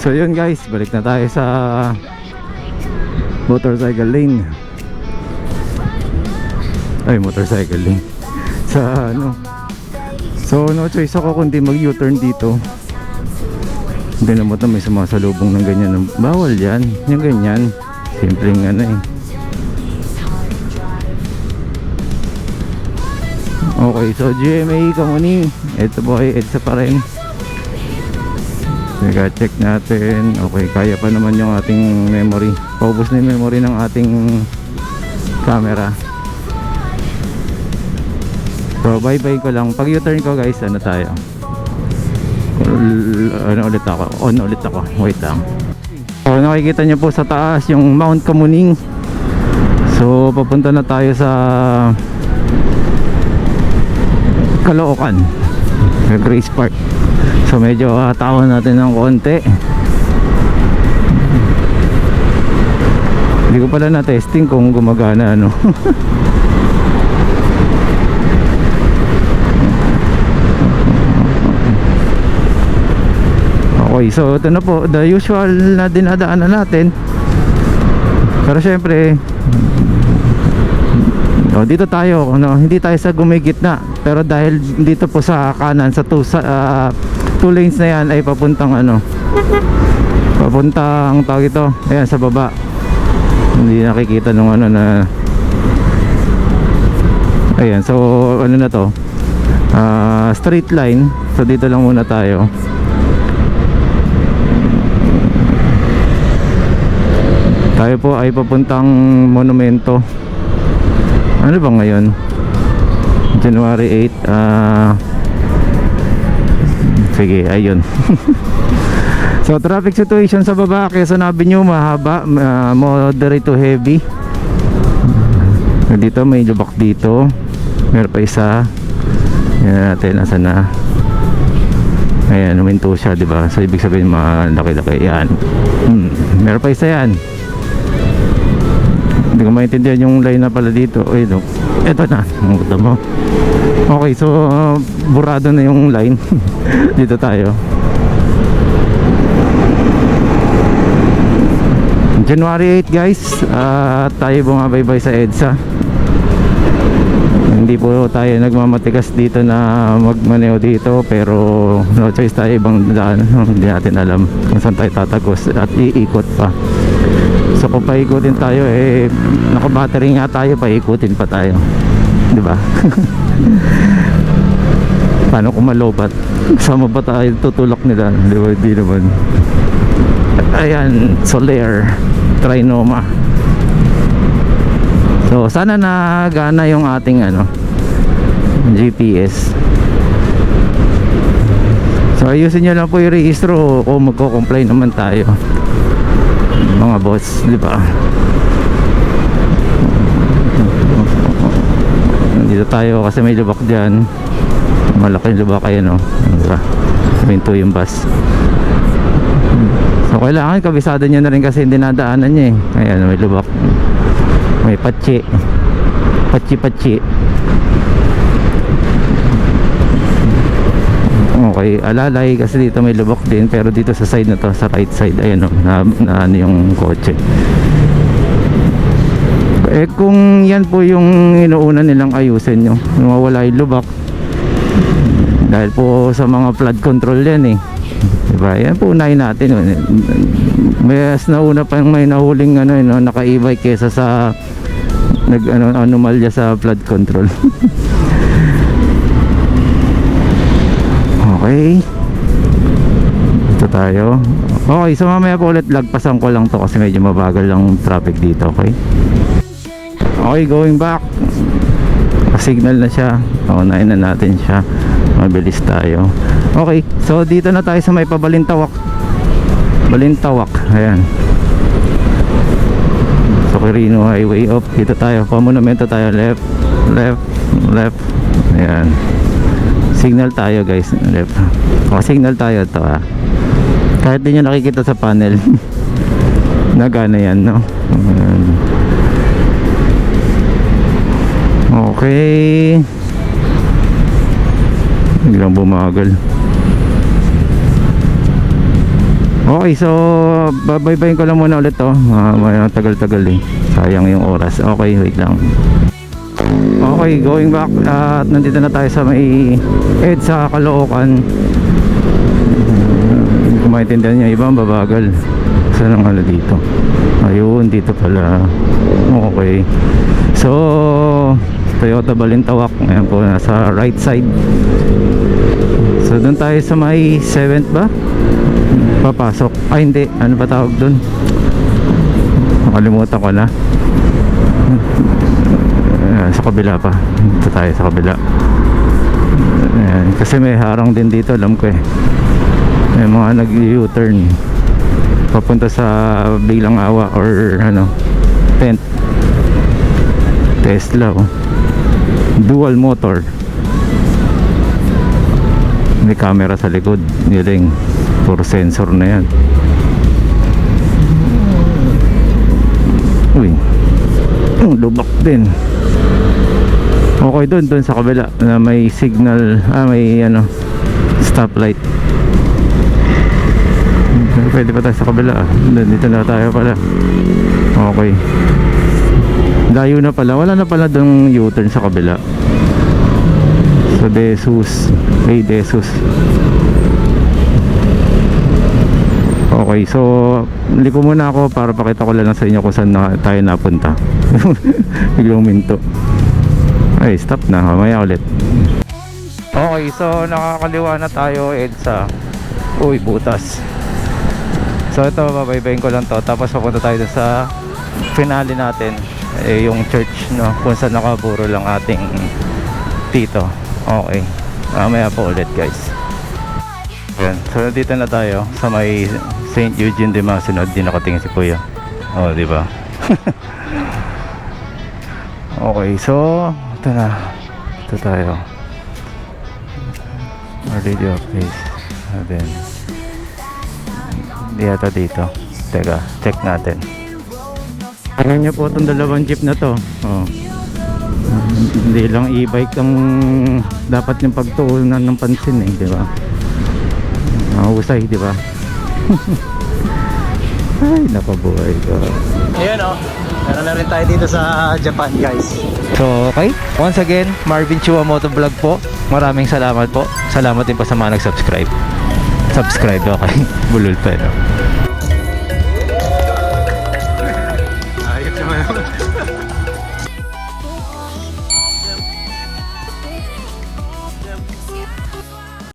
So yun guys, balik na tayo sa motorcycle lane. Ay, motorcycle lane. Sa ano. So no choice ako kundi mag U-turn dito. Hindi naman na may sumasalubong ng ganyan. Bawal yan, yung ganyan. Simpleng ano eh. Okay, so GMA Kamuning. Ito po ay EDSA pa rin. Teka, check natin. Okay, kaya pa naman yung ating memory. Paubos na yung memory ng ating camera. So bye-bye ko lang. Pag U-turn ko guys, ano tayo? Ano ulit ako? On ulit ako. Wait lang. So nakikita nyo po sa taas yung Mount Kamuning. So papunta na tayo sa Caloocan, Grace Park. So medyo tawan natin ng konti. Hindi ko pala na-testing kung gumagana ano. Okay, so ito na po, the usual na dinadaanan natin. Pero syempre dito tayo, hindi tayo sa gumigitna. Pero dahil dito po sa kanan, sa two lanes na yan ay papuntang papuntang tawag ito, ayan sa baba. Hindi nakikita nung na ayan, so ano na to, straight line. So dito lang muna tayo. Tayo po ay papuntang monumento. Ano ba ngayon? January 8. Sige, ayun. So traffic situation sa baba, Quezon Avenue mahaba, moderate to heavy. Dito may lubak dito. Meron pa isa. Yan natin, nasa na. Ayan, huminto siya, diba? So ibig sabihin malaki-laki. Yan. Meron pa isa yan. Hindi ko maintindihan yung line na pala dito. Ay, no. Eto na. Ang mo. Okay, so burado na yung line. Dito tayo. January 8 guys, tayo bumabaybay sa EDSA. Hindi po tayo nagmamatigas dito na magmaneho dito, pero no choice tayo, ibang daan. Hindi natin alam kung saan tayo tatagos at iikot pa. So kung paikutin tayo, naka-battery nga tayo, paikutin pa tayo, di ba? Paano kung malobat? Kasama ba tayo tutulak nila? Di ba? Di naman. Ayan, Soler Trinoma. So sana nagana yung ating GPS. So ayusin nyo lang po yung rehistro kung magko-comply naman tayo, mga boss, di ba? Dito tayo kasi may lubak dyan. Malaking lubak kayo, no? Diba? Minto yung bus. So kailangan kabisado nyo na rin kasi hindi nadaanan nyo eh. Ayan, may lubak. May patsi. Patsi. Okay, alalay kasi dito may lubak din. Pero dito sa side na to, sa right side, ayan o, na yung kotse. Kung yan po yung inuuna nilang ayusin nyo, mawala yung lubak. Dahil po sa mga flood control yan eh, diba? Yan po unahin natin. Mas nauna pa yung may nahuling naka-e-bike kesa sa anomalya sa flood control. Okay, ito tayo. Okay, so mamaya po ulit lagpasan ko lang to kasi medyo mabagal lang traffic dito. Okay, going back. Signal na siya, unahin na natin siya, mabilis tayo. Okay, so dito na tayo sa may Balintawak. Ayan, so Quirino Highway up. Dito tayo, pamonumento tayo, left. Ayan, signal tayo guys, left. Signal tayo to kahit di nyo nakikita sa panel. Nagana yan, no? Ayan. Okay, biglang bumagal. Okay, so babaybayin ko lang muna ulit to. May tagal-tagal eh. Sayang yung oras. Okay, wait lang. Okay, going back. At nandito na tayo sa may EDSA Caloocan. Kung maintindihan niya, ibang babagal. Saan ang dito? Ayun, dito pala. Okay. So, Toyota Balintawak. Ayan po, nasa right side. So, doon tayo sa may 7th ba? Papasok. Ay, hindi. Ano ba tawag doon? Nakalimutan ko na. Ayan, sa kabila pa. Dito tayo sa kabila. Ayan, kasi may harang din dito, alam ko eh. May mga nag-U-turn papunta sa Bilang Awa or ano, tent. Tesla, oh. Dual motor. May camera sa likod. Niling puro sensor na yan. Uy, lubak din. Okay, doon sa kabila na may signal, may ano, stoplight. Pwede pa tayo sa kabila. Dito na tayo pala. Okay, layo na pala. Wala na pala doon U-turn sa kabila. Sa Desus. Desus. Okay, so liko muna ako para pakita ko lang sa inyo kung saan tayo napunta. Biglang minto. Ay, stop na, mamaya ulit. Okay, so nakakaliwa na tayo EDSA. Uy, butas. So ito, babaybayin ko lang to. Tapos papunta tayo sa finale natin, yung church, no, kung saan nakaburo lang ating tito. Okay, mamaya po ulit, guys. Yan. So dito na tayo sa may St. Eugene de Masinod. Di nakatingin si Kuya. Oh, di ba? Okay, so ito na. Ito tayo. Radio place. Then di ata dito. Teka, check natin. Tingnan nyo po itong dalawang jeep na to. Oh. Hindi lang e-bike ang dapat yung pagtuunan ng pansin eh, di ba? Mahusay, di ba? Ay, napabuhay ko. Ayan o, meron na rin tayo dito sa Japan, guys. So, okay. Once again, Marvin Chua Motovlog po. Maraming salamat po. Salamat din po sa mga nag-subscribe. Subscribe, okay. Bulol pa, no? Ayos naman.